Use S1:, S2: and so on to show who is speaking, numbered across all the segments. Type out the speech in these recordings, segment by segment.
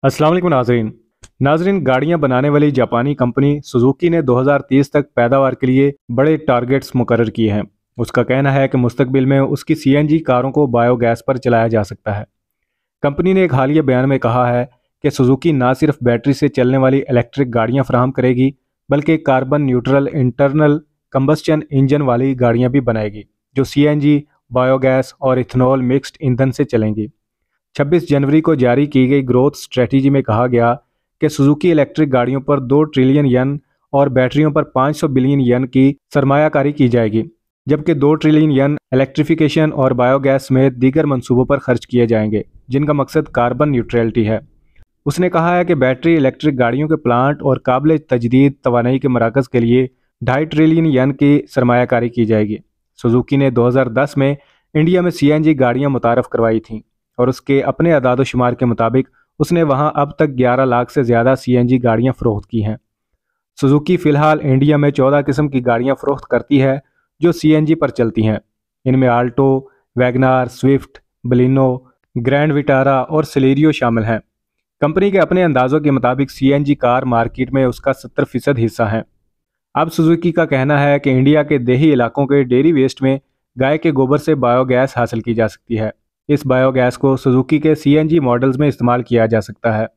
S1: अस्सलाम वालेकुम नाजरीन गाड़ियां बनाने वाली जापानी कंपनी सुजुकी ने 2030 तक पैदावार के लिए बड़े टारगेट्स मुकर्रर किए हैं। उसका कहना है कि मुस्तकबिल में उसकी सीएनजी कारों को बायोगैस पर चलाया जा सकता है। कंपनी ने एक हालिया बयान में कहा है कि सुजुकी ना सिर्फ बैटरी से चलने वाली इलेक्ट्रिक गाड़ियां फराहम करेगी, बल्कि carbon neutral internal combustion engine वाली गाड़ियां भी बनाएगी जो सीएनजी, बायोगैस और इथेनॉल मिक्स्ड ईंधन से चलेंगी। 26 जनवरी को जारी की गई ग्रोथ स्ट्रेटजी में कहा गया कि सुजुकी इलेक्ट्रिक गाड़ियों पर 2 ट्रिलियन यन और बैटरियों पर 500 बिलियन यन की सरमायाकारी की जाएगी, जबकि 2 ट्रिलियन यन इलेक्ट्रिफिकेशन और बायोगैस समेत दीगर मंसूबों पर खर्च किए जाएंगे जिनका मकसद कार्बन न्यूट्रलिटी है। उसने कहा है कि बैटरी इलेक्ट्रिक गाड़ियों के प्लांट और काबिल तजदीद तवानाई के मराकज़ के लिए 2.5 ट्रिलियन यन की सरमायाकारी की जाएगी। सुजुकी ने 2010 में इंडिया में सीएनजी गाड़ियां मुतारफ़ करवाई थीं और उसके अपने अदाद शुमार के मुताबिक उसने वहां अब तक 11 लाख से ज़्यादा सीएनजी गाड़ियां फ़रोख्त की हैं। सुजुकी फ़िलहाल इंडिया में 14 किस्म की गाड़ियां फ़रोख्त करती है जो सीएनजी पर चलती हैं। इनमें Alto, Wagon R, Swift, Baleno, Grand Vitara और सेलेरियो शामिल हैं। कंपनी के अपने अंदाज़ों के मुताबिक सीएनजी कार मार्केट में उसका 70% हिस्सा है। अब सुजुकी का कहना है कि इंडिया के देही इलाकों के डेयरी वेस्ट में गाय के गोबर से बायोगैस हासिल की जा सकती है। इस बायोगैस को सुजुकी के सीएनजी मॉडल्स में इस्तेमाल किया जा सकता है।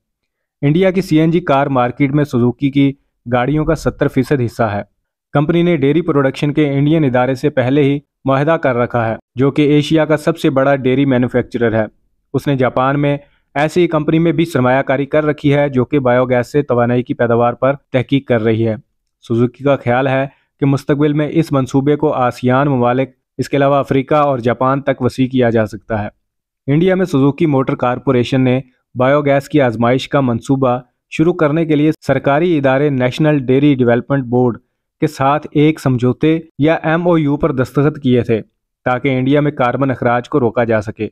S1: इंडिया की सीएनजी कार मार्केट में सुजुकी की गाड़ियों का 70% हिस्सा है। कंपनी ने डेयरी प्रोडक्शन के इंडियन इदारे से पहले ही मुआहदा कर रखा है, जो कि एशिया का सबसे बड़ा डेयरी मैन्युफैक्चरर है। उसने जापान में ऐसी कंपनी में भी सरमायाकारी कर रखी है जो कि बायोगैस से तवानाई की पैदावार पर तहकीक कर रही है। सुजुकी का ख्याल है कि मुस्तकबिल में इस मंसूबे को आसियान ममालिक, इसके अलावा अफ्रीका और जापान तक वसी किया जा सकता है। इंडिया में सुजुकी मोटर कारपोरेशन ने बायोगैस की आजमाइश का मंसूबा शुरू करने के लिए सरकारी इदारे नेशनल डेयरी डेवलपमेंट बोर्ड के साथ एक समझौते या एमओयू पर दस्तखत किए थे ताकि इंडिया में कार्बन अखराज को रोका जा सके।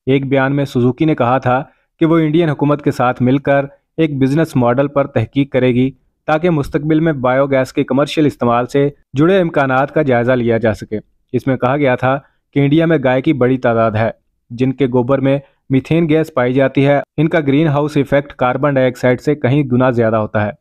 S1: एक बयान में सुजुकी ने कहा था कि वो इंडियन हुकूमत के साथ मिलकर एक बिजनेस मॉडल पर तहकीक करेगी ताकि मुस्तकबिल में बायोगैस के कमर्शियल इस्तेमाल से जुड़े इम्कानात का जायज़ा लिया जा सके। इसमें कहा गया था कि इंडिया में गाय की बड़ी तादाद है जिनके गोबर में मीथेन गैस पाई जाती है। इनका green house effect carbon dioxide से कहीं गुना ज़्यादा होता है।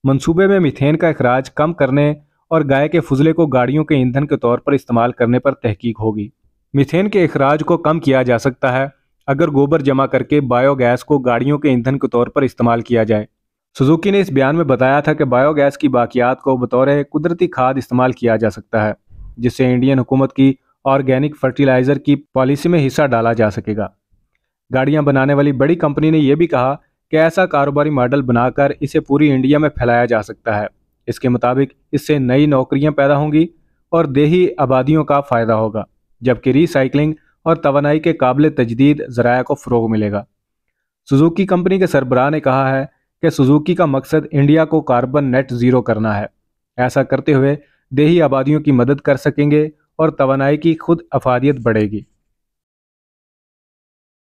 S1: मंसूबे में मीथेन का अखराज कम करने और गाय के फुजले को गाड़ियों के ईंधन के तौर पर इस्तेमाल करने पर तहकीक होगी। मीथेन के अखराज को कम किया जा सकता है अगर गोबर जमा करके बायोगैस को गाड़ियों के ईंधन के तौर पर इस्तेमाल किया जाए। सुजुकी ने इस बयान में बताया था कि बायोगैस की बाकियात को बतौर कुदरती खाद इस्तेमाल किया जा सकता है, जिससे इंडियन हुकूमत की ऑर्गेनिक फर्टिलाइज़र की पॉलिसी में हिस्सा डाला जा सकेगा। गाड़ियां बनाने वाली बड़ी कंपनी ने यह भी कहा कि ऐसा कारोबारी मॉडल बनाकर इसे पूरी इंडिया में फैलाया जा सकता है। इसके मुताबिक इससे नई नौकरियां पैदा होंगी और देही आबादियों का फ़ायदा होगा, जबकि रिसाइकलिंग और तवानाई के काबिल तजदीद ज़राया को फ़रोग़ मिलेगा। सुजुकी कंपनी के सरबराह ने कहा है कि सुजुकी का मकसद इंडिया को कार्बन नेट ज़ीरो करना है। ऐसा करते हुए देही आबादियों की मदद कर सकेंगे और तवानाई की खुद अफादियत बढ़ेगी।